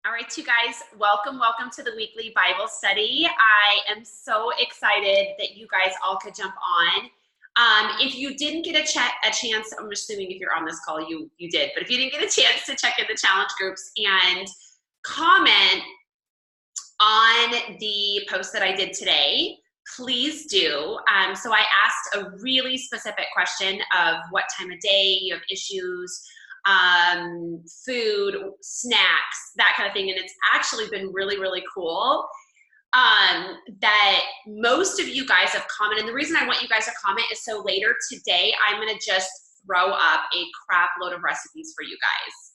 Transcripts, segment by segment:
All right, you guys, welcome to the weekly Bible study. I am so excited that you guys all could jump on. If you didn't get a chance, I'm assuming if you're on this call, you did, but if you didn't get a chance to check in the challenge groups and comment on the post that I did today, please do. So I asked a really specific question of what time of day you have issues, food, snacks, that kind of thing. And it's actually been really, really cool that most of you guys have commented. And the reason I want you guys to comment is so later today, I'm going to just throw up a crap load of recipes for you guys.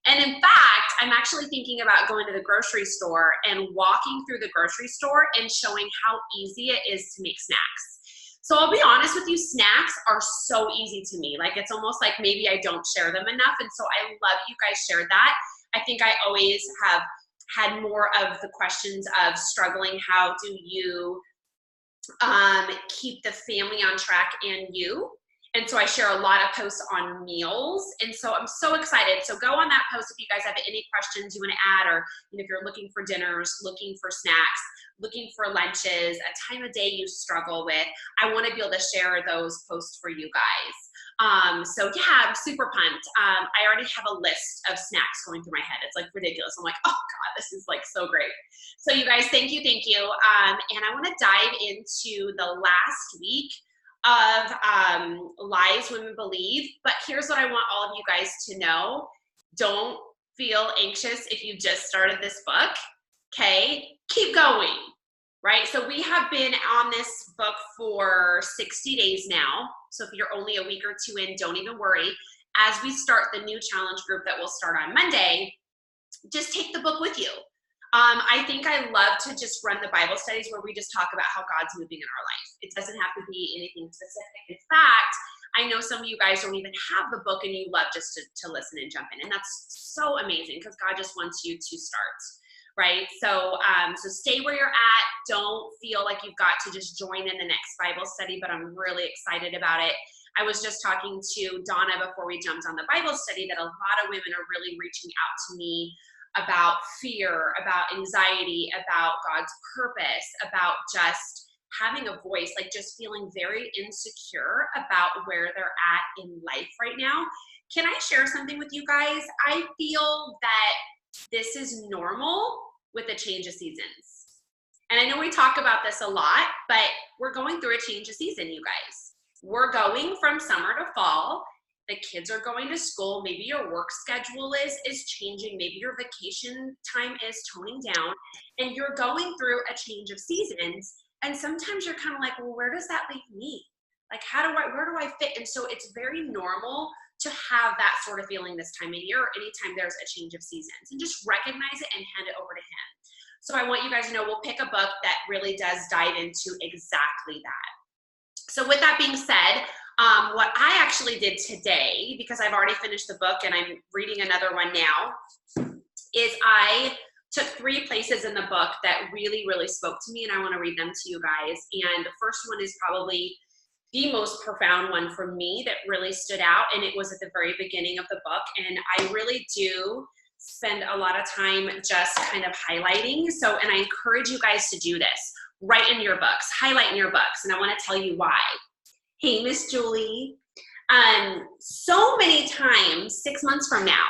And in fact, I'm actually thinking about going to the grocery store and walking through the grocery store and showing how easy it is to make snacks. So I'll be honest with you, snacks are so easy to me. Like, it's almost like maybe I don't share them enough. And so I love you guys share that. I think I always have had more of the questions of struggling. How do you keep the family on track and you? And so I share a lot of posts on meals. And so I'm so excited. So go on that post if you guys have any questions you want to add, or if you're looking for dinners, looking for snacks, looking for lunches, a time of day you struggle with. I want to be able to share those posts for you guys. So yeah, I'm super pumped. I already have a list of snacks going through my head. It's like ridiculous. I'm like, oh God, this is like so great. So you guys, thank you. And I want to dive into the last week of Lies Women Believe. But here's what I want all of you guys to know. Don't feel anxious if you just started this book, okay? Keep going, right? So we have been on this book for 60 days now. So if you're only a week or two in, don't even worry. As we start the new challenge group that will start on Monday, just take the book with you. I think I love to just run the Bible studies where we just talk about how God's moving in our life. It doesn't have to be anything specific. In fact, I know some of you guys don't even have the book and you love just to listen and jump in. And that's so amazing because God just wants you to start, right? So stay where you're at. Don't feel like you've got to just join in the next Bible study, but I'm really excited about it. I was just talking to Donna before we jumped on the Bible study that a lot of women are really reaching out to me about fear, about anxiety, about God's purpose, about just having a voice, like just feeling very insecure about where they're at in life right now. Can I share something with you guys? I feel that this is normal with a change of seasons. And I know we talk about this a lot, but we're going through a change of season, you guys. We're going from summer to fall. The kids are going to school. Maybe your work schedule is changing. Maybe your vacation time is toning down, and you're going through a change of seasons. And sometimes you're kind of like, well, where does that leave me? Like, where do I fit? And so it's very normal to have that sort of feeling this time of year or anytime there's a change of seasons, and just recognize it and hand it over to him. So I want you guys to know we'll pick a book that really does dive into exactly that. So with that being said, what I actually did today, because I've already finished the book and I'm reading another one now, is I took 3 places in the book that really, really spoke to me, and I want to read them to you guys. And the first one is probably the most profound one for me that really stood out, and it was at the very beginning of the book. And I really do spend a lot of time just kind of highlighting. So, and I encourage you guys to do this. Write in your books, highlight in your books, and I want to tell you why. Hey, Miss Julie, so many times, 6 months from now,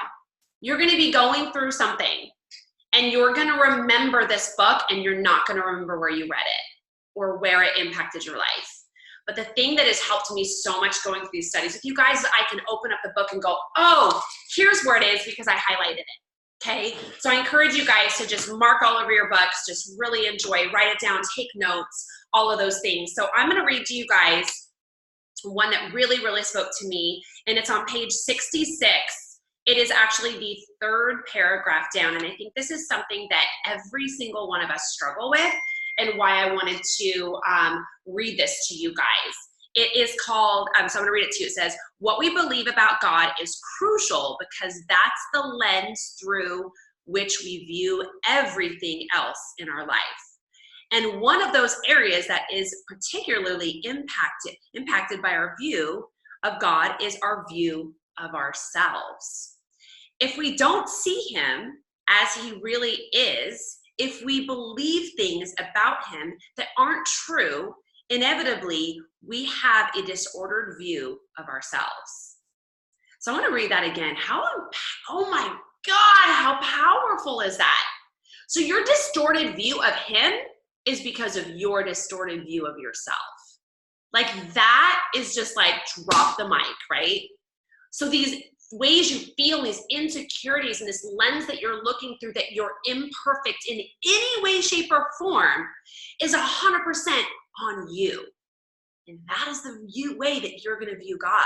you're going to be going through something and you're going to remember this book and you're not going to remember where you read it or where it impacted your life. But the thing that has helped me so much going through these studies, if you guys, I can open up the book and go, oh, here's where it is because I highlighted it. Okay, so I encourage you guys to just mark all over your books, just really enjoy, write it down, take notes, all of those things. So I'm going to read to you guys one that really, really spoke to me, and it's on page 66. It is actually the 3rd paragraph down, and I think this is something that every single one of us struggle with, and why I wanted to read this to you guys. It is called, so I'm going to read it to you. It says, what we believe about God is crucial because that's the lens through which we view everything else in our life. And one of those areas that is particularly impacted by our view of God is our view of ourselves. If we don't see him as he really is, if we believe things about him that aren't true, inevitably we have a disordered view of ourselves. So I want to read that again. Oh my God, how powerful is that? So your distorted view of him is because of your distorted view of yourself. Like that is just like drop the mic, right? So these ways you feel, these insecurities, and this lens that you're looking through that you're imperfect in any way, shape, or form is 100% on you. And that is the way that you're going to view God.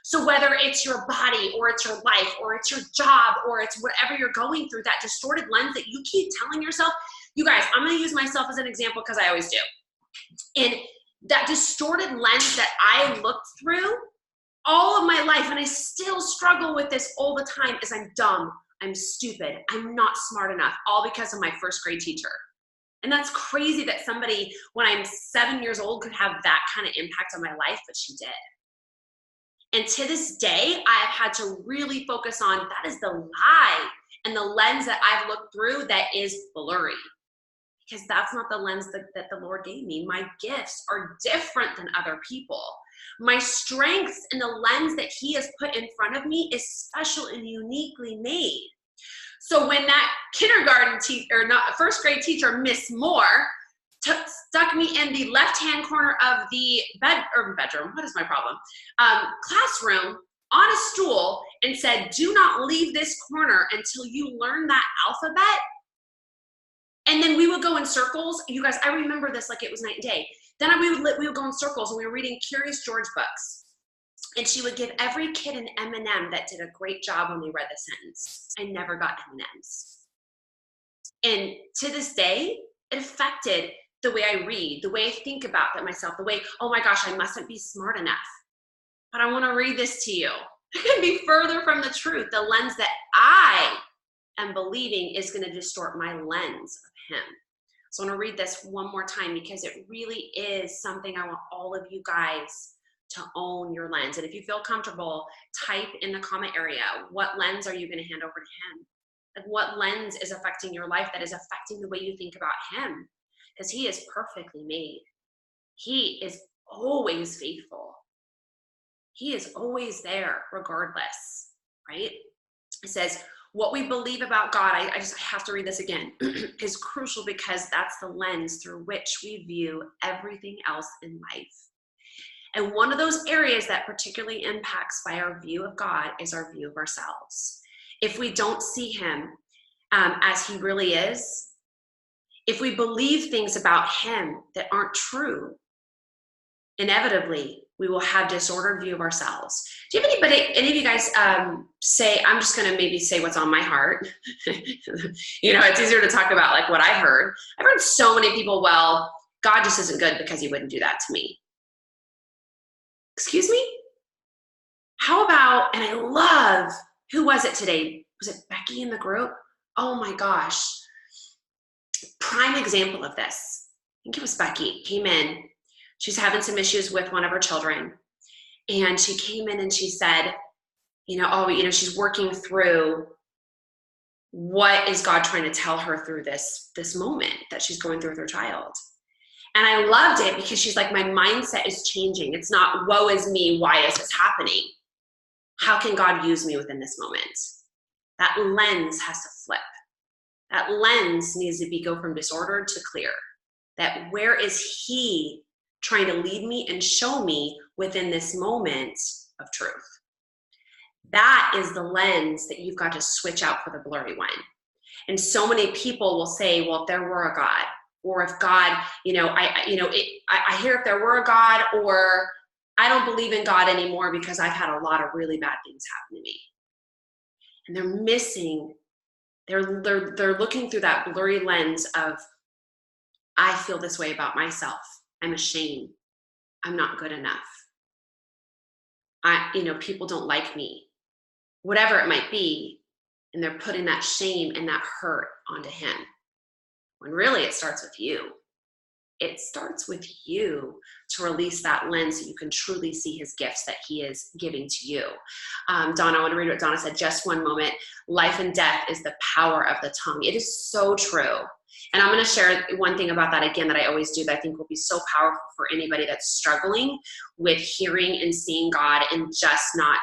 So whether it's your body or it's your life or it's your job or it's whatever you're going through, that distorted lens that you keep telling yourself, you guys, I'm going to use myself as an example because I always do. And that distorted lens that I looked through all of my life, and I still struggle with this all the time, is I'm dumb, I'm stupid, I'm not smart enough, all because of my first grade teacher. And that's crazy that somebody, when I'm 7 years old, could have that kind of impact on my life, but she did. And to this day, I've had to really focus on that is the lie and the lens that I've looked through that is blurry. Because that's not the lens that the Lord gave me. My gifts are different than other people. My strengths and the lens that he has put in front of me is special and uniquely made. So when that kindergarten teacher, or not first grade teacher, Miss Moore, stuck me in the left-hand corner of the bedroom, what is my problem? Classroom on a stool and said, do not leave this corner until you learn that alphabet. And then we would go in circles. You guys, I remember this like it was night and day. Then we would go in circles and we were reading Curious George books. And she would give every kid an M&M that did a great job when they read the sentence. I never got M&Ms. And to this day, it affected the way I read, the way I think about that myself, the way, oh my gosh, I mustn't be smart enough. But I want to read this to you. It can be further from the truth. The lens that I am believing is going to distort my lens of him. So I want to read this one more time because it really is something I want all of you guys to own your lens. And if you feel comfortable, type in the comment area, what lens are you going to hand over to him? Like what lens is affecting your life that is affecting the way you think about him? Because he is perfectly made. He is always faithful. He is always there regardless, right? It says, what we believe about God, I have to read this again, is crucial because that's the lens through which we view everything else in life. And one of those areas that particularly impacts by our view of God is our view of ourselves. If we don't see him as he really is, if we believe things about him that aren't true, inevitably, we will have disordered view of ourselves. Do you have any of you guys say, I'm just gonna maybe say what's on my heart. You know, it's easier to talk about like what I've heard. I've heard so many people, well, God just isn't good because he wouldn't do that to me. Excuse me? How about, and I love, who was it today? Was it Becky in the group? Oh my gosh. Prime example of this. I think it was Becky, came in. She's having some issues with one of her children. And she came in and she said, she's working through what is God trying to tell her through this moment that she's going through with her child. And I loved it because she's like, my mindset is changing. It's not, woe is me, why is this happening? How can God use me within this moment? That lens has to flip. That lens needs to go from disordered to clear. That where is he trying to lead me and show me within this moment of truth? That is the lens that you've got to switch out for the blurry one. And so many people will say, well, if there were a God, or if God, I hear if there were a God, or I don't believe in God anymore because I've had a lot of really bad things happen to me. And they're missing, they're looking through that blurry lens of, I feel this way about myself. I'm ashamed. I'm not good enough. People don't like me. Whatever it might be. And they're putting that shame and that hurt onto him. When really it starts with you. It starts with you to release that lens so you can truly see his gifts that he is giving to you. Donna, I want to read what Donna said. Just one moment. Life and death is the power of the tongue. It is so true. And I'm going to share one thing about that again that I always do that I think will be so powerful for anybody that's struggling with hearing and seeing God and just not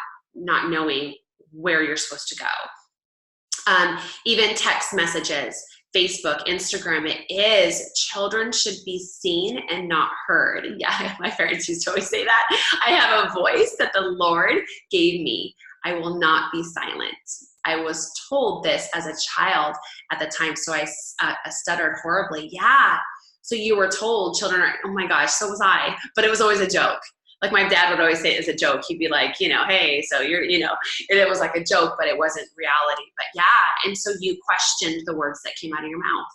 knowing where you're supposed to go. Even text messages, Facebook, Instagram, it is children should be seen and not heard. Yeah, my parents used to always say that. I have a voice that the Lord gave me. I will not be silent. I was told this as a child at the time, so I stuttered horribly. Yeah, so you were told children are, oh my gosh, so was I, but it was always a joke. Like my dad would always say it as a joke. He'd be like, hey, so you're, it was like a joke, but it wasn't reality. But yeah, and so you questioned the words that came out of your mouth.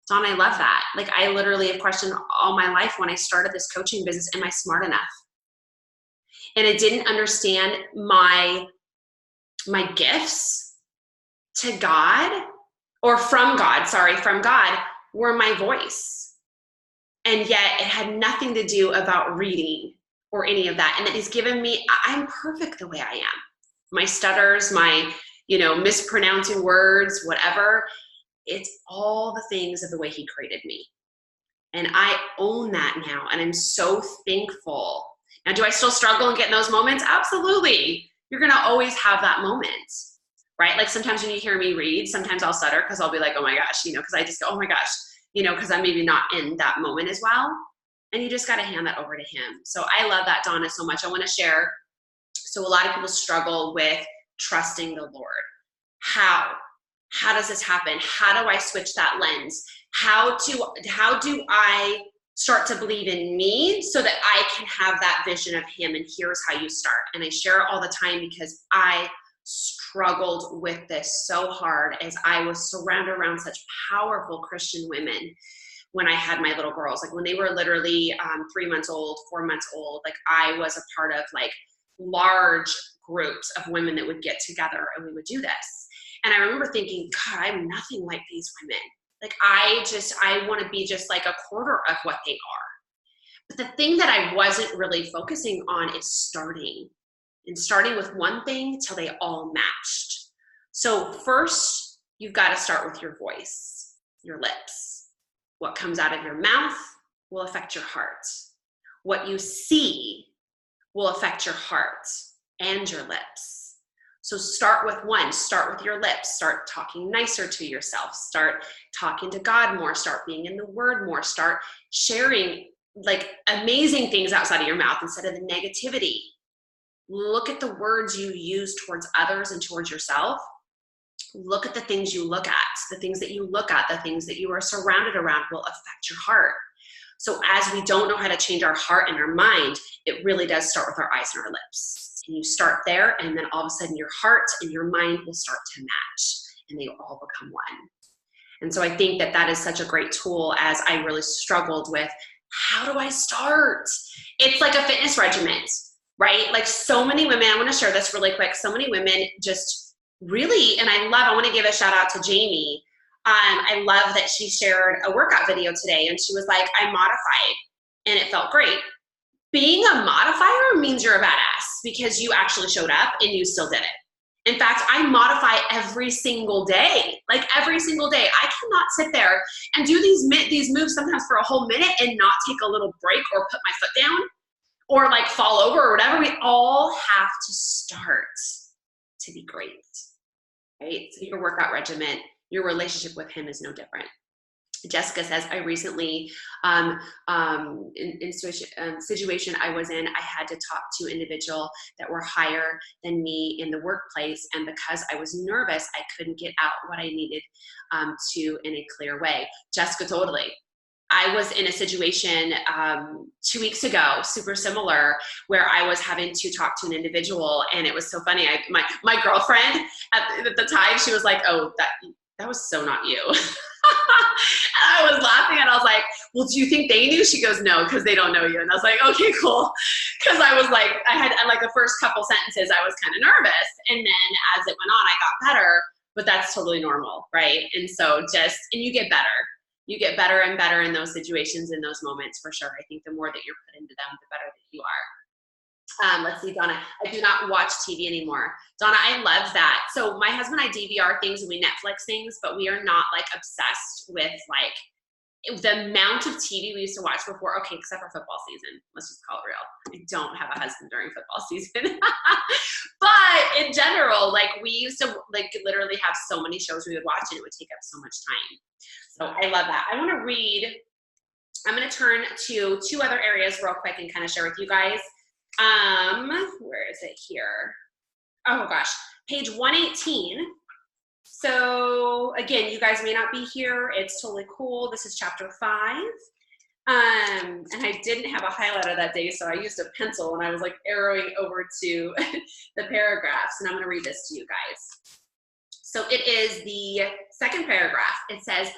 Dawn, I love that. Like I literally have questioned all my life when I started this coaching business, am I smart enough? And I didn't understand my gifts to God, or from God, were my voice. And yet it had nothing to do about reading or any of that. And that he's given me, I'm perfect the way I am. My stutters, my, mispronouncing words, whatever, it's all the things of the way he created me. And I own that now. And I'm so thankful. Now, do I still struggle and get in those moments? Absolutely. You're going to always have that moment, right? Like sometimes when you hear me read, sometimes I'll stutter because I'll be like, oh my gosh, because I just go, oh my gosh, because I'm maybe not in that moment as well. And you just got to hand that over to him. So I love that, Donna, so much. I want to share. So a lot of people struggle with trusting the Lord. How does this happen? How do I switch that lens? How do I start to believe in me so that I can have that vision of him? And here's how you start. And I share it all the time because I struggled with this so hard as I was surrounded around such powerful Christian women when I had my little girls. Like when they were literally 3 months old, 4 months old, like I was a part of like large groups of women that would get together and we would do this. And I remember thinking, God, I'm nothing like these women. Like I want to be just like a quarter of what they are. But the thing that I wasn't really focusing on is starting with one thing till they all matched. So first, you've got to start with your voice, your lips. What comes out of your mouth will affect your heart. What you see will affect your heart and your lips. So start with one, start with your lips, start talking nicer to yourself, start talking to God more, start being in the word more, start sharing like amazing things outside of your mouth instead of the negativity. Look at the words you use towards others and towards yourself. Look at the things you look at. The things that you look at, the things that you are surrounded around will affect your heart. So as we don't know how to change our heart and our mind, it really does start with our eyes and our lips. And you start there, and then all of a sudden your heart and your mind will start to match, and they all become one. And so I think that that is such a great tool as I really struggled with, how do I start? It's like a fitness regimen, right? Like so many women, I want to share this really quick. So many women just really, and I want to give a shout out to Jamie. I love that she shared a workout video today, and she was like, I modified and it felt great. Being a modifier means you're a badass because you actually showed up and you still did it. In fact, I modify every single day, like every single day. I cannot sit there and do these moves sometimes for a whole minute and not take a little break or put my foot down or like fall over or whatever. We all have to start to be great, right? So your workout regimen, your relationship with him is no different. Jessica says, I recently, in situation I was in, I had to talk to an individual that were higher than me in the workplace. And because I was nervous, I couldn't get out what I needed to in a clear way. Jessica, totally. I was in a situation 2 weeks ago, super similar, where I was having to talk to an individual, and it was so funny. My girlfriend at the time, she was like, oh, that was so not you. And I was laughing and I was like, well, do you think they knew? She goes, no, because they don't know you. And I was like, okay, cool. Because I was like, I had like the first couple sentences, I was kind of nervous. And then as it went on, I got better, but that's totally normal, right? And so and you get better. You get better and better in those situations, in those moments, for sure. I think the more that you're put into them, the better that you are. Let's see, Donna. I do not watch TV anymore. Donna, I love that. So my husband and I DVR things and we Netflix things, but we are not like obsessed with like the amount of TV we used to watch before. Okay, except for football season. Let's just call it real. I don't have a husband during football season. But in general, like we used to like literally have so many shows we would watch and it would take up so much time. So I love that. I want to read, I'm going to turn to two other areas real quick and kind of share with you guys. Where is it here? Oh gosh, page 118. So again, you guys may not be here. It's totally cool. This is chapter 5. And I didn't have a highlighter that day, so I used a pencil and I was like arrowing over to the paragraphs, and I'm going to read this to you guys. So it is the second paragraph. It says,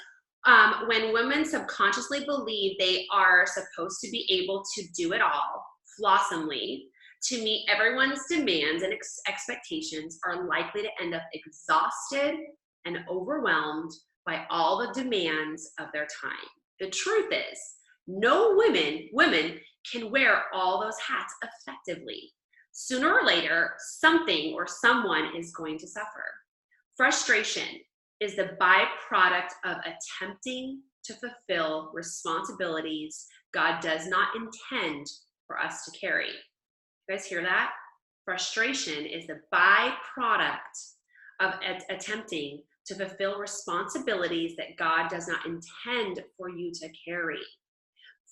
when women subconsciously believe they are supposed to be able to do it all, flossomly, to meet everyone's demands and expectations, are likely to end up exhausted and overwhelmed by all the demands of their time. The truth is, no women can wear all those hats effectively. Sooner or later, something or someone is going to suffer. Frustration is the byproduct of attempting to fulfill responsibilities God does not intend for us to carry. You guys hear that? Frustration is the byproduct of attempting to fulfill responsibilities that God does not intend for you to carry.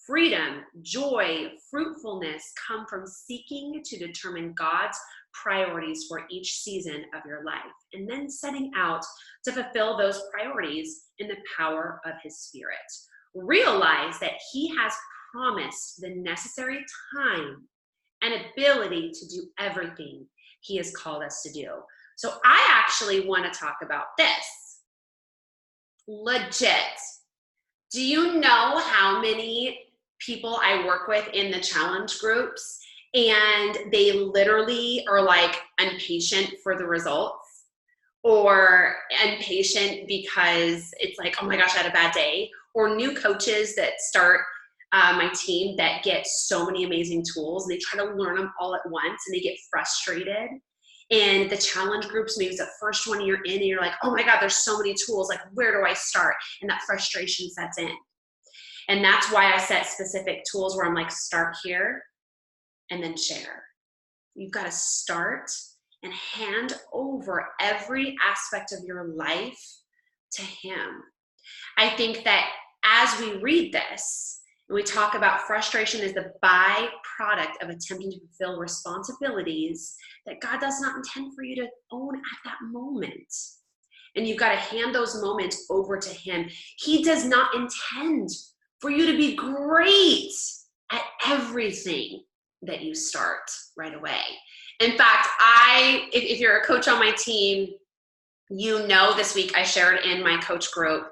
Freedom, joy, fruitfulness come from seeking to determine God's priorities for each season of your life, and then setting out to fulfill those priorities in the power of His Spirit. Realize that He has promised the necessary time and ability to do everything He has called us to do. So I actually want to talk about this. Legit. Do you know how many people I work with in the challenge groups, and they literally are like impatient for the results, or impatient because it's like, oh my gosh, I had a bad day, or new coaches that start my team that get so many amazing tools. They try to learn them all at once and they get frustrated. And the challenge groups, maybe it's the first one you're in and you're like, oh my God, there's so many tools. Like, where do I start? And that frustration sets in. And that's why I set specific tools where I'm like, start here and then share. You've got to start and hand over every aspect of your life to Him. I think that as we read this, and we talk about frustration as the byproduct of attempting to fulfill responsibilities that God does not intend for you to own at that moment. And you've got to hand those moments over to Him. He does not intend for you to be great at everything that you start right away. In fact, if you're a coach on my team, you know this week I shared in my coach group.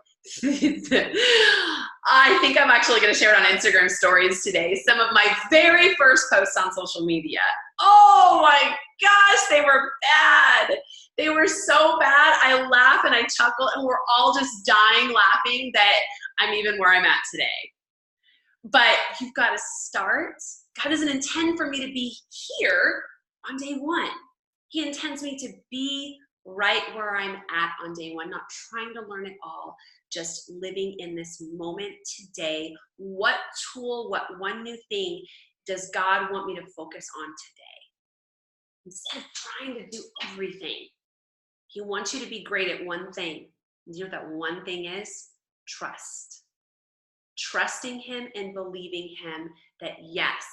I think I'm actually going to share it on Instagram stories today. Some of my very first posts on social media. Oh my gosh, they were bad. They were so bad. I laugh and I chuckle and we're all just dying laughing that I'm even where I'm at today. But you've got to start. God doesn't intend for me to be here on day one. He intends me to be right where I'm at on day one, not trying to learn it all, just living in this moment today. What tool, what one new thing does God want me to focus on today? Instead of trying to do everything, He wants you to be great at one thing. You know what that one thing is? Trust. Trusting Him and believing Him that yes,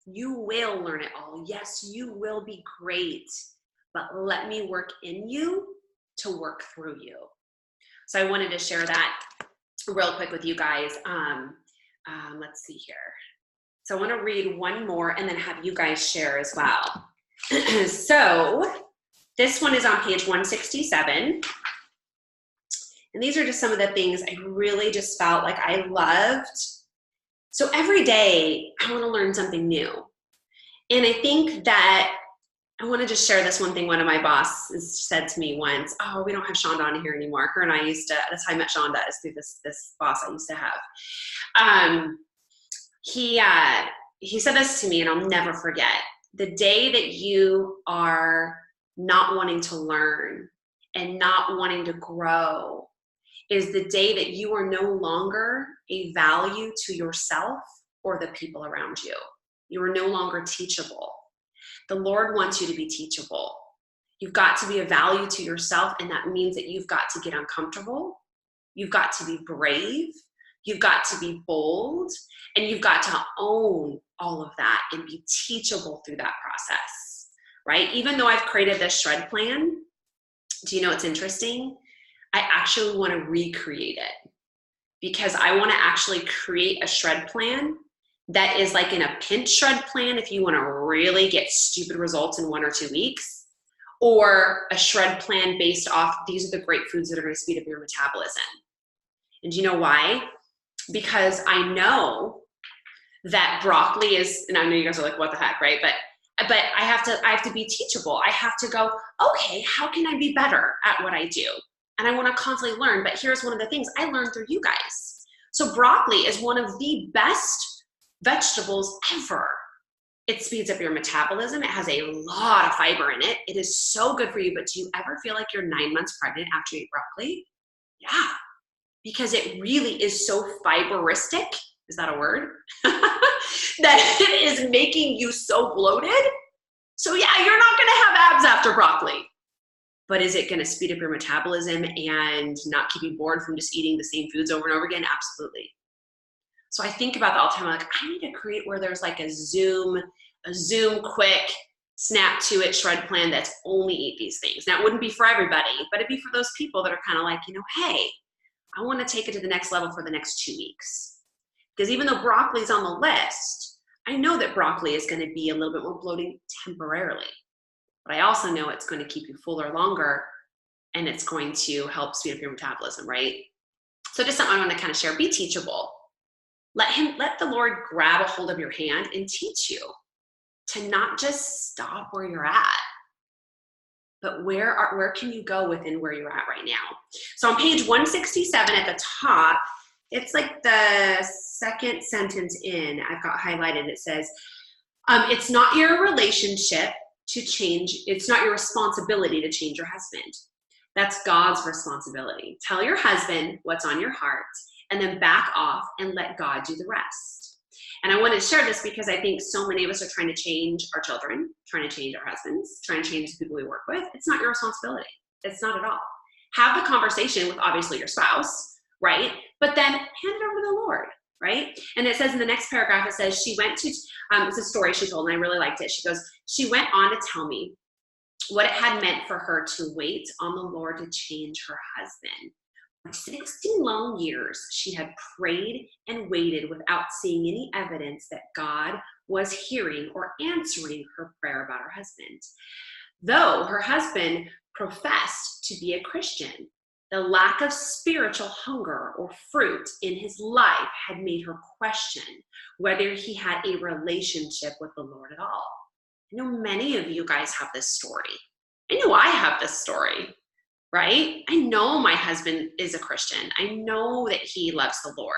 you will learn it all. Yes, you will be great, but let me work in you to work through you. So I wanted to share that real quick with you guys. Let's see here. So I want to read one more and then have you guys share as well. So this one is on page 167. And these are just some of the things I really just felt like I loved. So every day I want to learn something new. And I think that I want to just share this one thing. One of my bosses said to me once, oh, we don't have Shonda on here anymore. Her and I used to, that's how I met Shonda, is through this boss I used to have. He said this to me, and I'll never forget. The day that you are not wanting to learn and not wanting to grow is the day that you are no longer a value to yourself or the people around you. You are no longer teachable. The Lord wants you to be teachable. You've got to be a value to yourself, and that means that you've got to get uncomfortable. You've got to be brave. You've got to be bold, and you've got to own all of that and be teachable through that process, right? Even though I've created this shred plan, do you know what's interesting? I actually want to recreate it, because I want to actually create a shred plan that is like in a pinch shred plan if you want to really get stupid results in 1 or 2 weeks, or a shred plan based off, these are the great foods that are going to speed up your metabolism. And do you know why? Because I know that broccoli is, and I know you guys are like, what the heck, right? But I have to be teachable. I have to go, okay, how can I be better at what I do? And I want to constantly learn. But here's one of the things I learned through you guys. So broccoli is one of the best vegetables ever. It speeds up your metabolism. It has a lot of fiber in it. It is so good for you. But do you ever feel like you're 9 months pregnant after you eat broccoli? Yeah, because it really is so fiberistic. Is that a word? That it is making you so bloated. So yeah, you're not going to have abs after broccoli. But is it going to speed up your metabolism and not keep you bored from just eating the same foods over and over again? Absolutely. So I think about that all the time. I'm like, I need to create where there's like a Zoom quick snap to it shred plan that's only eat these things. Now it wouldn't be for everybody, but it'd be for those people that are kind of like, hey, I want to take it to the next level for the next 2 weeks. Because even though broccoli is on the list, I know that broccoli is going to be a little bit more bloating temporarily. But I also know it's going to keep you fuller longer, and it's going to help speed up your metabolism, right? So just something I want to kind of share. Be teachable. Let the Lord grab a hold of your hand and teach you to not just stop where you're at, but where can you go within where you're at right now? So on page 167 at the top, it's like the second sentence in, I've got highlighted, it says, it's not your relationship to change, it's not your responsibility to change your husband. That's God's responsibility. Tell your husband what's on your heart, and then back off and let God do the rest. And I want to share this because I think so many of us are trying to change our children, trying to change our husbands, trying to change the people we work with. It's not your responsibility. It's not at all. Have the conversation with obviously your spouse, right? But then hand it over to the Lord, right? And it says in the next paragraph, it says, she went to, it's a story she told and I really liked it. She goes, she went on to tell me what it had meant for her to wait on the Lord to change her husband. For 16 long years, she had prayed and waited without seeing any evidence that God was hearing or answering her prayer about her husband. Though her husband professed to be a Christian, the lack of spiritual hunger or fruit in his life had made her question whether he had a relationship with the Lord at all. I know many of you guys have this story. I know I have this story, right? I know my husband is a Christian. I know that he loves the Lord.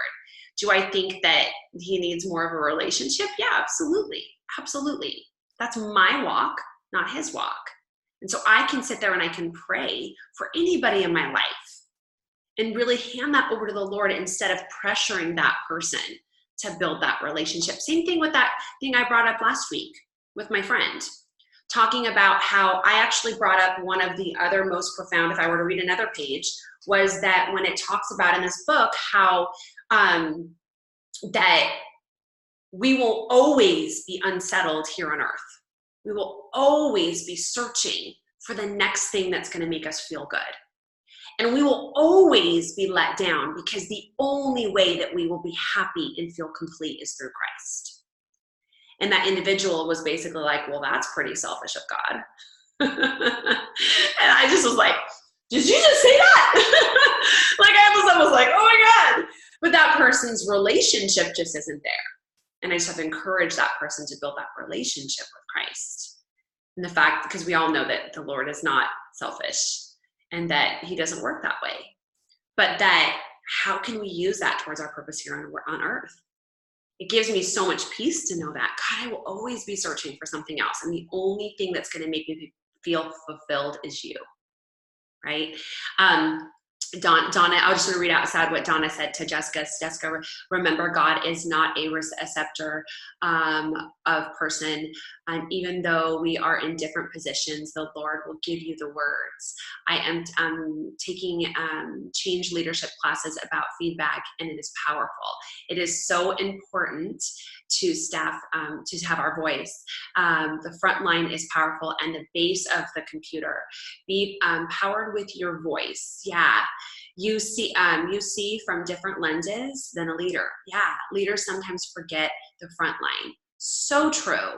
Do I think that he needs more of a relationship? Yeah, absolutely. Absolutely. That's my walk, not his walk. And so I can sit there and I can pray for anybody in my life and really hand that over to the Lord instead of pressuring that person to build that relationship. Same thing with that thing I brought up last week with my friend, talking about how I actually brought up one of the other most profound, if I were to read another page, was that when it talks about in this book how that we will always be unsettled here on earth. We will always be searching for the next thing that's going to make us feel good. And we will always be let down because the only way that we will be happy and feel complete is through Christ. And that individual was basically like, well, that's pretty selfish of God. And I just was like, did you just say that? Like I was like, oh my God. But that person's relationship just isn't there. And I just have to encourage that person to build that relationship with Christ. And the fact, because we all know that the Lord is not selfish and that he doesn't work that way, but that how can we use that towards our purpose here on earth? It gives me so much peace to know that, God, I will always be searching for something else. And the only thing that's going to make me feel fulfilled is you, right? Donna, I just want to read out loud what Donna said to Jessica. Jessica, remember, God is not a receptor of person. Even though we are in different positions, the Lord will give you the words. I am taking change leadership classes about feedback, and it is powerful. It is so important to staff to have our voice. The front line is powerful, and the base of the computer. Be powered with your voice. Yeah. You see from different lenses than a leader. Yeah, leaders sometimes forget the front line. So true.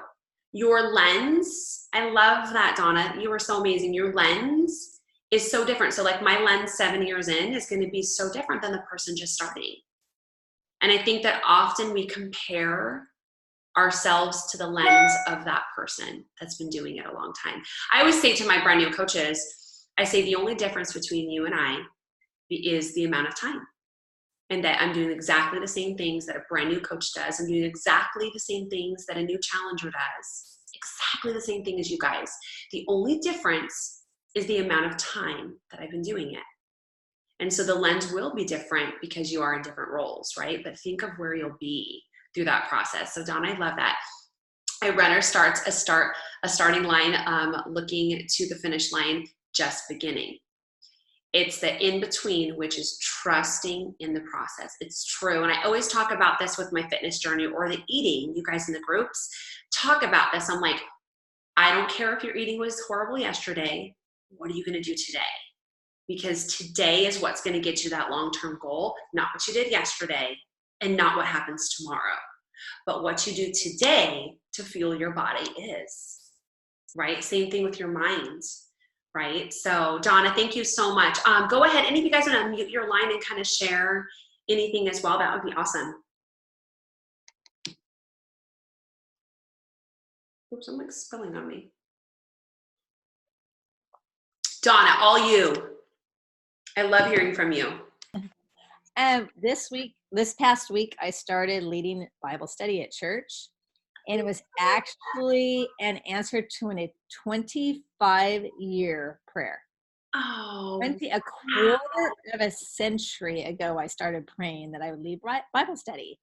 Your lens, I love that, Donna. You are so amazing. Your lens is so different. So like my lens 7 years in is going to be so different than the person just starting. And I think that often we compare ourselves to the lens of that person that's been doing it a long time. I always say to my brand new coaches, I say the only difference between you and I is the amount of time, and that I'm doing exactly the same things that a brand new coach does. I'm doing exactly the same things that a new challenger does. Exactly the same thing as you guys. The only difference is the amount of time that I've been doing it. And so the lens will be different because you are in different roles, right? But think of where you'll be through that process. So Donna, I love that. A runner starts a starting line, looking to the finish line, just beginning. It's the in-between, which is trusting in the process. It's true. And I always talk about this with my fitness journey or the eating. You guys in the groups talk about this. I'm like, I don't care if your eating was horrible yesterday. What are you going to do today? Because today is what's going to get you that long-term goal, not what you did yesterday and not what happens tomorrow, but what you do today to fuel your body is, right? Same thing with your mind. Right? So Donna, thank you so much. Go ahead. Any of you guys want to unmute your line and kind of share anything as well? That would be awesome. Oops, I'm like spilling on me. Donna, all you. I love hearing from you. This past week, I started leading Bible study at church. And it was actually an answer to a 25-year prayer. Oh, A quarter of a century ago, I started praying that I would lead Bible study.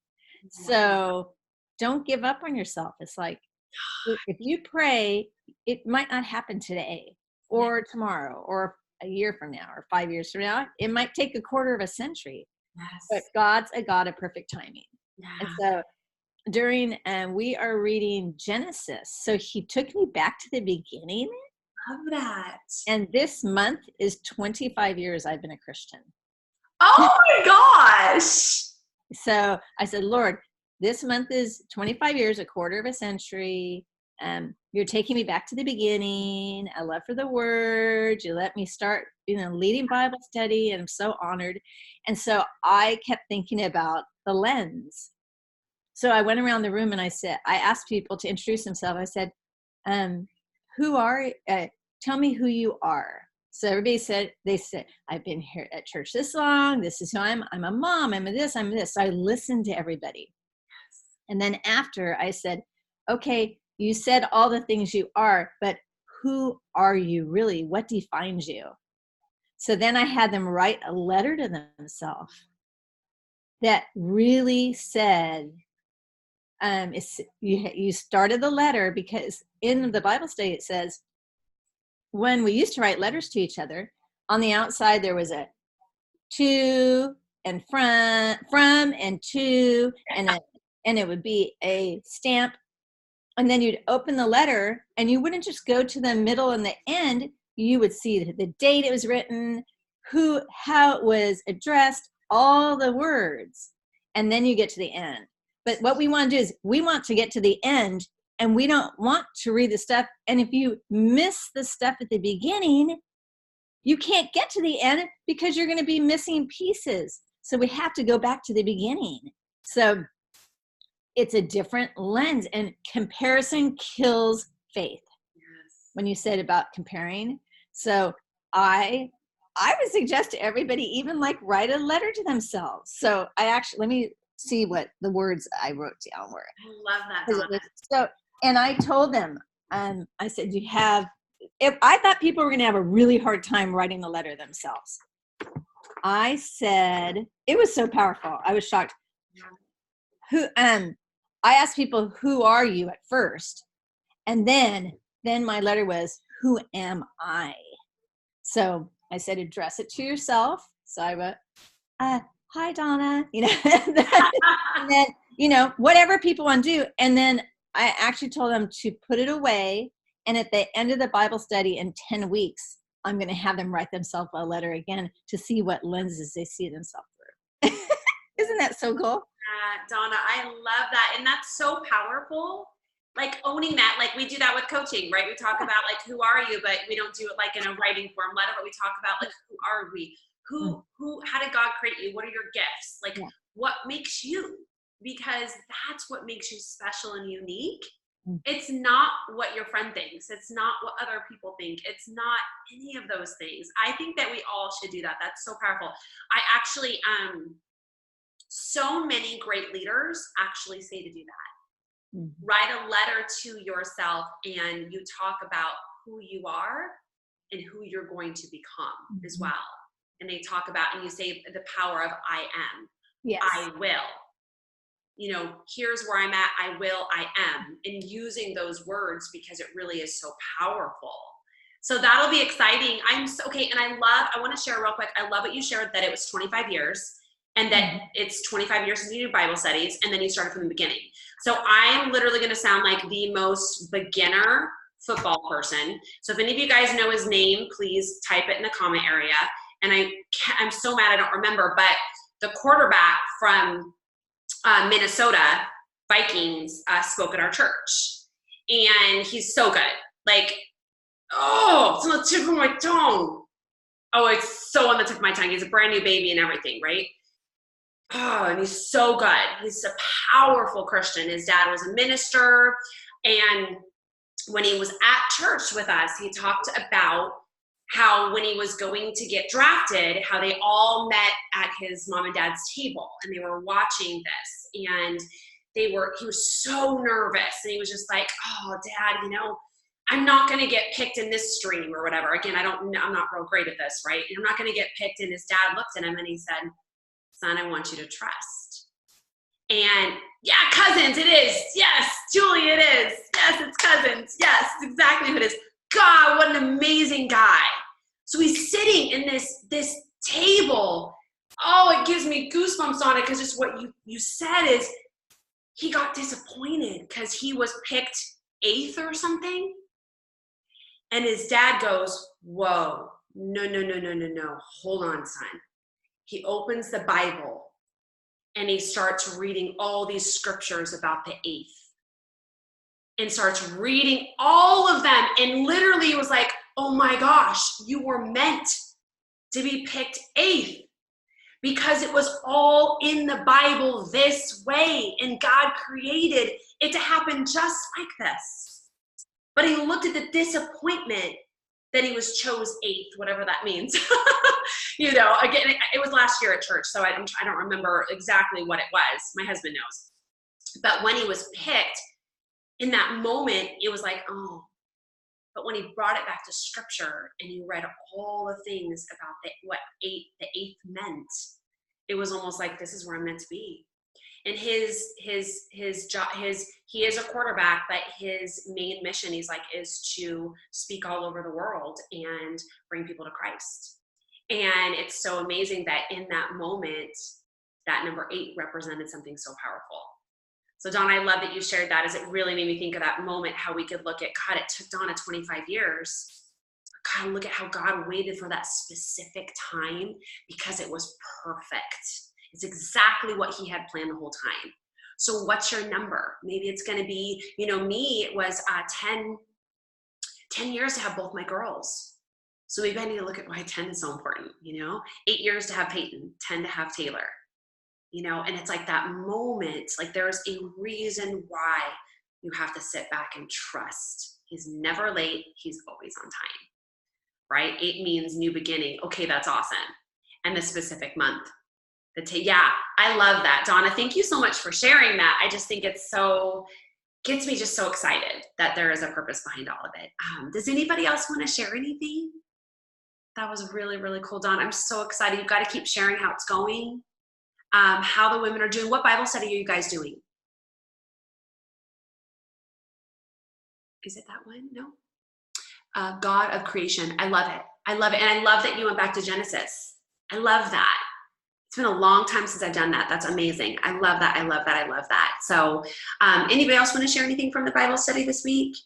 So don't give up on yourself. It's like, if you pray, it might not happen today or tomorrow or a year from now or 5 years from now. It might take a quarter of a century. Yes. But God's a God of perfect timing. Yeah. And so we are reading Genesis. So he took me back to the beginning. Love that. And this month is 25 years I've been a Christian. Oh my gosh. So I said, Lord, this month is 25 years, a quarter of a century. You're taking me back to the beginning. I love for the word. You let me start, leading Bible study, and I'm so honored. And so I kept thinking about the lens. So I went around the room and I asked people to introduce themselves. I said, tell me who you are. So everybody said, I've been here at church this long. This is who I'm a mom. I'm this. So I listened to everybody. And then after I said, okay, you said all the things you are, but who are you really? What defines you? So then I had them write a letter to themselves that really said, you started the letter, because in the Bible study it says, when we used to write letters to each other, on the outside there was a to and from and to, and it would be a stamp, and then you'd open the letter and you wouldn't just go to the middle and the end. You would see the date it was written, how it was addressed, all the words, and then you get to the end. But what we want to do is we want to get to the end, and we don't want to read the stuff. And if you miss the stuff at the beginning, you can't get to the end because you're going to be missing pieces. So we have to go back to the beginning. So it's a different lens, and comparison kills faith. Yes. when you said about comparing. So I would suggest to everybody even like write a letter to themselves. So I actually, let me see what the words I wrote down were. I love that, 'Cause Donna. so, and I told them, I said, you have, if I thought people were going to have a really hard time writing the letter themselves. I said, it was so powerful. I was shocked. I asked people, who are you at first? And then my letter was, who am I? So I said, address it to yourself. So I wrote, hi, Donna, and then, whatever people want to do. And then I actually told them to put it away. And at the end of the Bible study in 10 weeks, I'm going to have them write themselves a letter again to see what lenses they see themselves through. Isn't that so cool? Donna, I love that. And that's so powerful. Like owning that, like we do that with coaching, right? We talk about like, who are you? But we don't do it like in a writing form letter, but we talk about like, who are we? How did God create you? What are your gifts? Like what makes you? Because that's what makes you special and unique. It's not what your friend thinks. It's not what other people think. It's not any of those things. I think that we all should do that. That's so powerful. I actually, so many great leaders actually say to do that. Mm-hmm. Write a letter to yourself and you talk about who you are and who you're going to become as well. And they talk about, and you say the power of I am. Yes. I will. Here's where I'm at. I will, I am. And using those words because it really is so powerful. So that'll be exciting. Okay. And I want to share real quick. I love what you shared that it was 25 years and that it's 25 years since you do Bible studies. And then you started from the beginning. So I am literally going to sound like the most beginner football person. So if any of you guys know his name, please type it in the comment area. And I'm so mad I don't remember, but the quarterback from Minnesota Vikings spoke at our church, and he's so good. Like, it's on the tip of my tongue. Oh, it's so on the tip of my tongue. He's a brand new baby and everything, right? Oh, and he's so good. He's a powerful Christian. His dad was a minister, and when he was at church with us, he talked about how when he was going to get drafted, how they all met at his mom and dad's table and they were watching this, and he was so nervous, and he was just like, oh, Dad, I'm not going to get picked in this stream or whatever. Again, I'm not real great at this, right? And I'm not going to get picked. And his dad looked at him and he said, son, I want you to trust. And yeah, Cousins, it is. Yes, Julie, it is. Yes, it's Cousins. Yes, it's exactly who it is. God, what an amazing guy. So he's sitting in this table. Oh, it gives me goosebumps on it because just what you said is he got disappointed because he was picked 8th or something. And his dad goes, whoa, no. Hold on, son. He opens the Bible and he starts reading all these scriptures about the 8th. And starts reading all of them, and literally was like, oh my gosh, you were meant to be picked 8th because it was all in the Bible this way, and God created it to happen just like this. But he looked at the disappointment that he was chose 8th, whatever that means. Again, it was last year at church, so I don't remember exactly what it was. My husband knows. But when he was picked, in that moment, it was like, oh. But when he brought it back to scripture and he read all the things about what the 8th meant, it was almost like, this is where I'm meant to be. And his job, he is a quarterback, but his main mission, he's like, is to speak all over the world and bring people to Christ. And it's so amazing that in that moment, that number 8 represented something so powerful. So Donna, I love that you shared that, as it really made me think of that moment, how we could look at, God, it took Donna 25 years. God, look at how God waited for that specific time because it was perfect. It's exactly what he had planned the whole time. So what's your number? Maybe it's going to be, me, it was 10 years to have both my girls. So maybe I need to look at why 10 is so important, 8 years to have Peyton, 10 to have Taylor. And it's like that moment, like there's a reason why you have to sit back and trust He's never late. He's always on time, right? 8 means new beginning. Okay, that's awesome. And the specific month. Yeah, I love that. Donna, thank you so much for sharing that. I just think it's so, gets me just so excited that there is a purpose behind all of it. Does anybody else want to share anything? That was really, really cool, Donna. I'm so excited. You've got to keep sharing how it's going, how the women are doing. What Bible study are you guys doing? Is it that one? No? God of creation. I love it. I love it. And I love that you went back to Genesis. I love that. It's been a long time since I've done that. That's amazing. I love that. I love that. I love that. So anybody else want to share anything from the Bible study this week?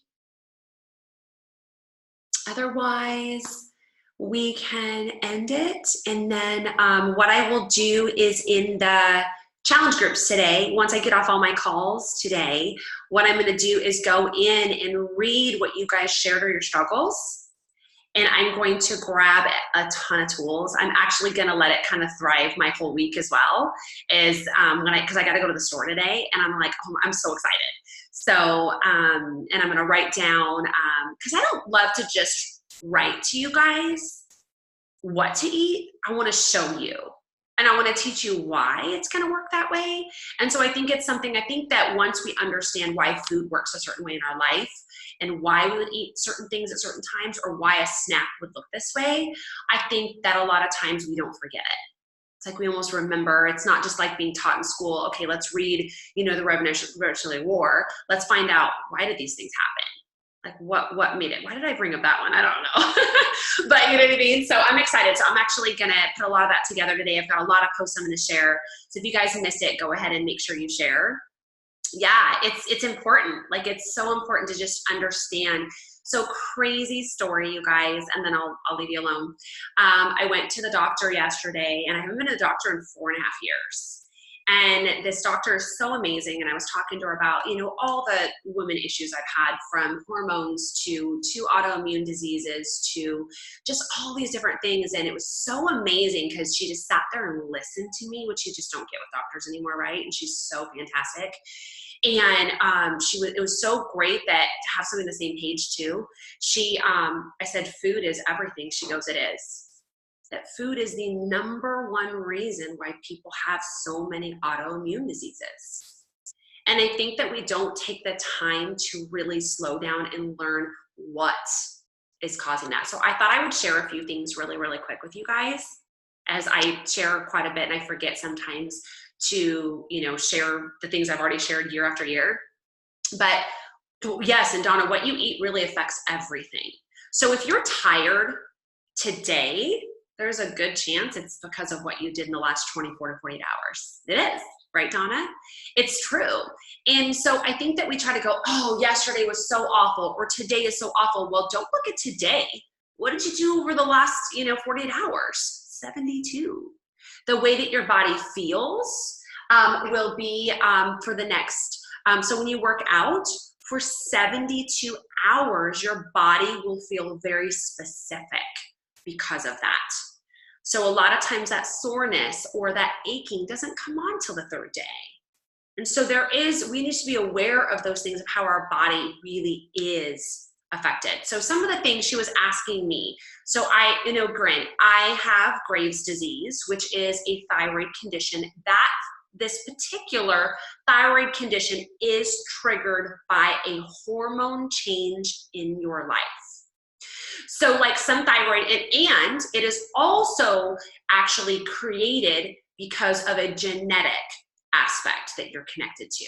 Otherwise, we can end it. And then what I will do is in the challenge groups today, once I get off all my calls today, what I'm going to do is go in and read what you guys shared or your struggles. And I'm going to grab a ton of tools. I'm actually going to let it kind of thrive my whole week as well, because I got to go to the store today, and I'm like, oh, I'm so excited. So, and I'm going to write down, because I don't love to just write to you guys what to eat. I want to show you. And I want to teach you why it's going to work that way. And so I think it's something, I think that once we understand why food works a certain way in our life and why we would eat certain things at certain times or why a snack would look this way, I think that a lot of times we don't forget it. It's like we almost remember. It's not just like being taught in school, okay, let's read, the Revolutionary War. Let's find out, why did these things happen? Like what made it? Why did I bring up that one? I don't know. But you know what I mean? So I'm excited. So I'm actually going to put a lot of that together today. I've got a lot of posts I'm going to share. So if you guys missed it, go ahead and make sure you share. Yeah, it's important. Like, it's so important to just understand. So crazy story, you guys, and then I'll leave you alone. I went to the doctor yesterday, and I haven't been to the doctor in 4.5 years. And this doctor is so amazing. And I was talking to her about, all the women issues I've had, from hormones to autoimmune diseases to just all these different things. And it was so amazing because she just sat there and listened to me, which you just don't get with doctors anymore, right? And she's so fantastic. And it was so great that to have somebody on the same page too. I said, food is everything. She goes, it is. That food is the number one reason why people have so many autoimmune diseases. And I think that we don't take the time to really slow down and learn what is causing that. So I thought I would share a few things really, really quick with you guys, as I share quite a bit, and I forget sometimes to, share the things I've already shared year after year. But yes, and Donna, what you eat really affects everything. So if you're tired today, there's a good chance it's because of what you did in the last 24 to 48 hours. It is, right, Donna? It's true. And so I think that we try to go, oh, yesterday was so awful, or today is so awful. Well, don't look at today. What did you do over the last, 48 hours? 72. The way that your body feels will be for the next. So when you work out for 72 hours, your body will feel very specific because of that. So a lot of times that soreness or that aching doesn't come on till the third day. And so we need to be aware of those things, of how our body really is affected. So some of the things she was asking me, so Grin, I have Graves' disease, which is a thyroid condition. That this particular thyroid condition is triggered by a hormone change in your life. So like some thyroid, and it is also actually created because of a genetic aspect that you're connected to,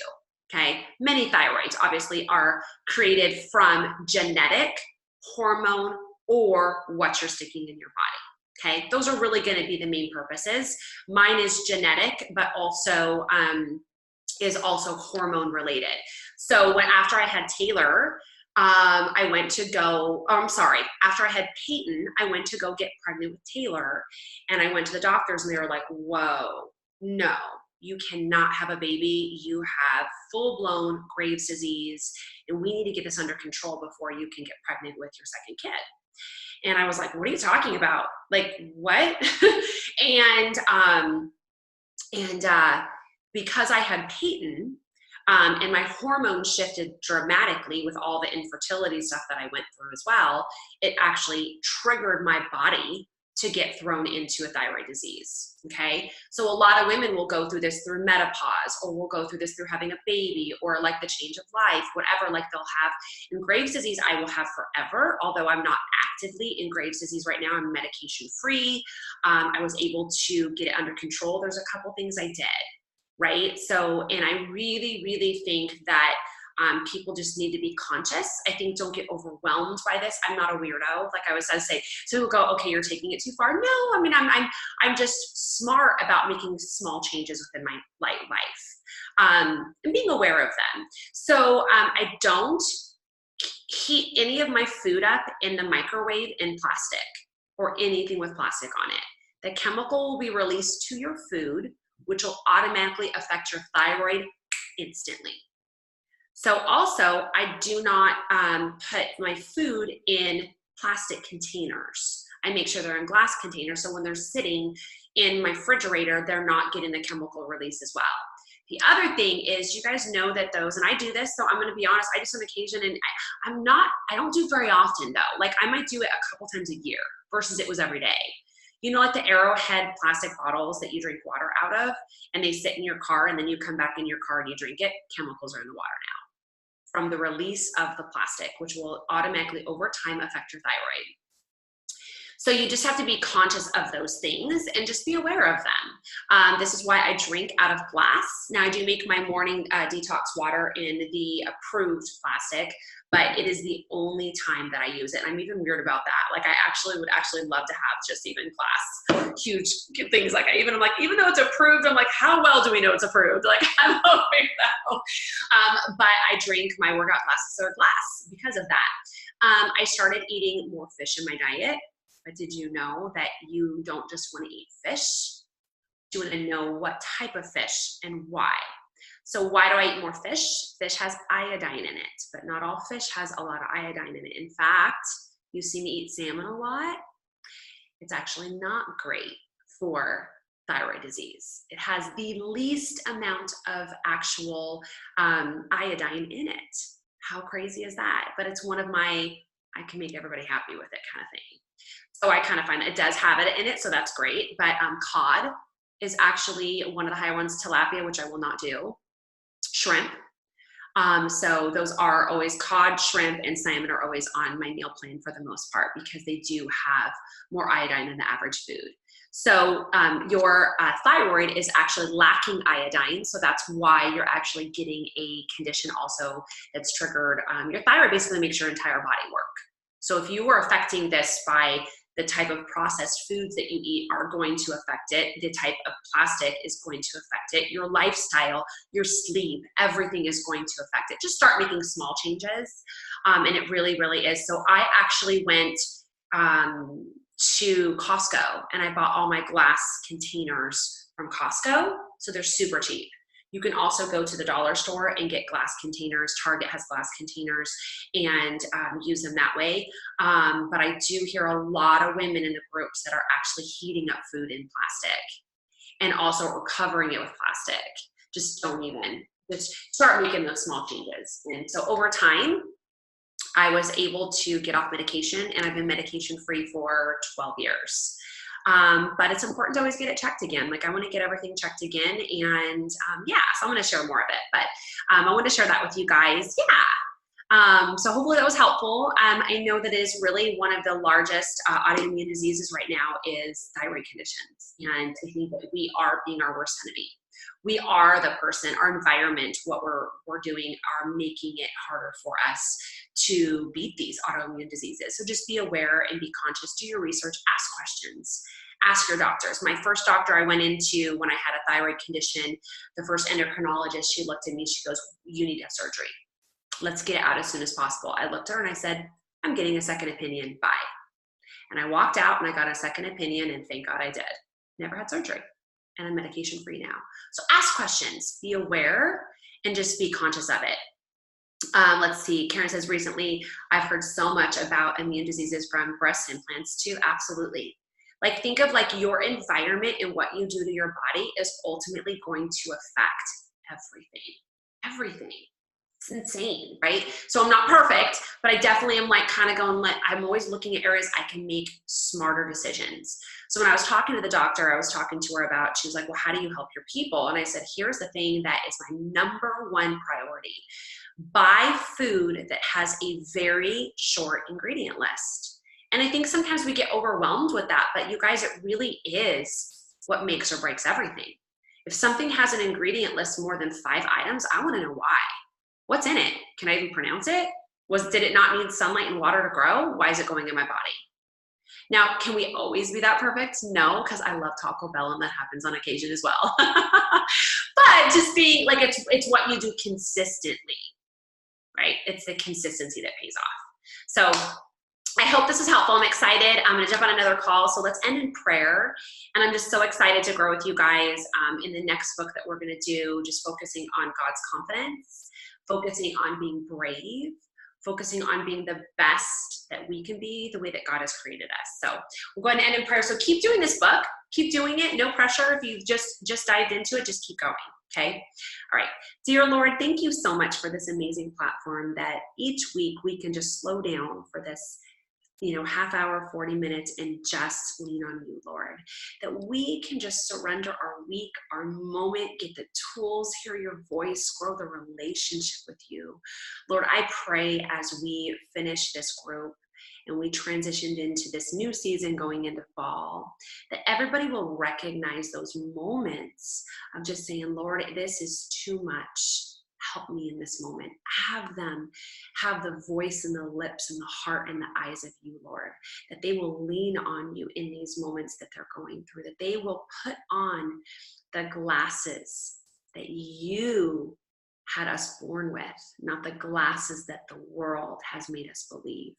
okay? Many thyroids obviously are created from genetic, hormone, or what you're sticking in your body, okay? Those are really gonna be the main purposes. Mine is genetic, but also is also hormone related. So after I had Taylor, after I had Peyton, I went to go get pregnant with Taylor, and I went to the doctors, and they were like, whoa, no, you cannot have a baby. You have full-blown Graves' disease, and we need to get this under control before you can get pregnant with your second kid. And I was like, what are you talking about? Like, what? and because I had Peyton, And my hormones shifted dramatically with all the infertility stuff that I went through as well. It actually triggered my body to get thrown into a thyroid disease, okay? So a lot of women will go through this through menopause, or will go through this through having a baby, or like the change of life, whatever, like they'll have. In Graves' disease, I will have forever, although I'm not actively in Graves' disease right now. I'm medication free. I was able to get it under control. There's a couple things I did, right? So, and I really, really think that people just need to be conscious. I think don't get overwhelmed by this. I'm not a weirdo. Like I was saying, so people go, okay, you're taking it too far. No, I mean, I'm just smart about making small changes within my life and being aware of them. So I don't heat any of my food up in the microwave in plastic or anything with plastic on it. The chemical will be released to your food, which will automatically affect your thyroid instantly. So also, I do not put my food in plastic containers. I make sure they're in glass containers, so when they're sitting in my refrigerator, they're not getting the chemical release as well. The other thing is, you guys know that those, and I do this, so I'm gonna be honest, I just on occasion, and I don't do it very often though. Like I might do it a couple times a year versus it was every day. You know, like the Arrowhead plastic bottles that you drink water out of, and they sit in your car, and then you come back in your car and you drink it, chemicals are in the water now from the release of the plastic, which will automatically over time affect your thyroid. So you just have to be conscious of those things and just be aware of them. This is why I drink out of glass. Now I do make my morning detox water in the approved plastic, but it is the only time that I use it. And I'm even weird about that. Like I would actually love to have just even glass, huge things. Like I'm like, even though it's approved, I'm like, how well do we know it's approved? Like I'm hoping though. But I drink my workout glasses that are glass because of that. I started eating more fish in my diet. But did you know that you don't just want to eat fish? You want to know what type of fish and why. So why do I eat more fish? Fish has iodine in it, but not all fish has a lot of iodine in it. In fact, you see me eat salmon a lot. It's actually not great for thyroid disease. It has the least amount of actual iodine in it. How crazy is that? But it's one of my, I can make everybody happy with it kind of thing. So I kind of find that it does have it in it, so that's great. But cod is actually one of the higher ones, tilapia, which I will not do, shrimp. So those are always cod, shrimp, and salmon are always on my meal plan for the most part because they do have more iodine than the average food. So your thyroid is actually lacking iodine, so that's why you're actually getting a condition also that's triggered. Your thyroid basically makes your entire body work. So if you were affecting this by the type of processed foods that you eat are going to affect it. The type of plastic is going to affect it. Your lifestyle, your sleep, everything is going to affect it. Just start making small changes. And it really, really is. So I actually went to Costco and I bought all my glass containers from Costco. So they're super cheap. You can also go to the dollar store and get glass containers. Target has glass containers and use them that way. But I do hear a lot of women in the groups that are actually heating up food in plastic and also covering it with plastic. Just don't even. Just start making those small changes. And so over time, I was able to get off medication, and I've been medication free for 12 years. But it's important to always get it checked again. Like I want to get everything checked again. And yeah, so I'm going to share more of it, but I want to share that with you guys. Yeah. So hopefully that was helpful. I know that is really one of the largest autoimmune diseases right now is thyroid conditions. And I think that we are being our worst enemy. We are the person, our environment, what we're doing are making it harder for us to beat these autoimmune diseases. So just be aware and be conscious, do your research, ask questions, ask your doctors. My first doctor I went into when I had a thyroid condition, the first endocrinologist, she looked at me, she goes, you need to have surgery. Let's get it out as soon as possible. I looked at her and I said, I'm getting a second opinion, bye. And I walked out and I got a second opinion and thank God I did. Never had surgery. And I'm medication free now. So ask questions, be aware, and just be conscious of it. Let's see, Karen says, recently I've heard so much about immune diseases from breast implants too. Absolutely. Like think of like your environment and what you do to your body is ultimately going to affect everything. everything. It's insane, right? So I'm not perfect, but I definitely am like kind of going, like, I'm always looking at areas I can make smarter decisions. So when I was talking to the doctor, I was talking to her about, she was like, well, how do you help your people? And I said, here's the thing that is my number one priority. Buy food that has a very short ingredient list. And I think sometimes we get overwhelmed with that, but you guys, it really is what makes or breaks everything. If something has an ingredient list more than 5 items, I want to know why. What's in it? Can I even pronounce it? Did it not need sunlight and water to grow? Why is it going in my body? Now, can we always be that perfect? No, because I love Taco Bell and that happens on occasion as well. But just being like, it's what you do consistently, right? It's the consistency that pays off. So I hope this is helpful. I'm excited. I'm going to jump on another call. So let's end in prayer. And I'm just so excited to grow with you guys in the next book that we're going to do, just focusing on God's confidence, focusing on being brave, focusing on being the best that we can be, the way that God has created us. So we're going to end in prayer. So keep doing this book. Keep doing it. No pressure. If you've just dived into it, just keep going. Okay. All right. Dear Lord, thank you so much for this amazing platform that each week we can just slow down for this, half hour, 40 minutes, and just lean on you, Lord. That we can just surrender our week, our moment, get the tools, hear your voice, grow the relationship with you. Lord, I pray as we finish this group and we transitioned into this new season going into fall, that everybody will recognize those moments of just saying, Lord, this is too much. Help me in this moment. Have them have the voice and the lips and the heart and the eyes of you, Lord, that they will lean on you in these moments that they're going through, that they will put on the glasses that you had us born with, not the glasses that the world has made us believe.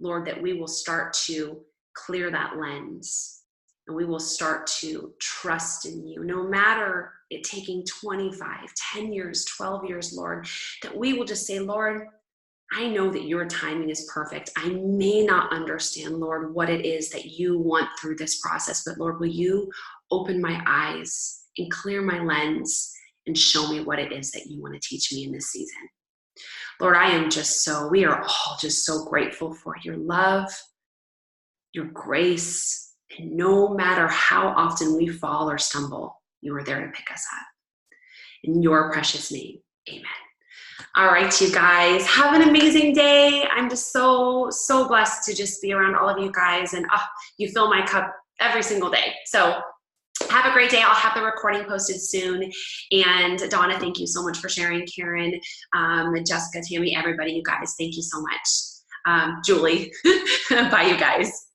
Lord, that we will start to clear that lens and we will start to trust in you, no matter it taking 25, 10 years, 12 years, Lord, that we will just say, Lord, I know that your timing is perfect. I may not understand, Lord, what it is that you want through this process, but Lord, will you open my eyes and clear my lens and show me what it is that you want to teach me in this season. Lord, we are all just so grateful for your love, your grace, and no matter how often we fall or stumble, you are there to pick us up. In your precious name, amen. All right, you guys, have an amazing day. I'm just so, so blessed to just be around all of you guys, and you fill my cup every single day. So have a great day. I'll have the recording posted soon. And Donna, thank you so much for sharing. Karen, Jessica, Tammy, everybody, you guys, thank you so much. Julie, bye, you guys.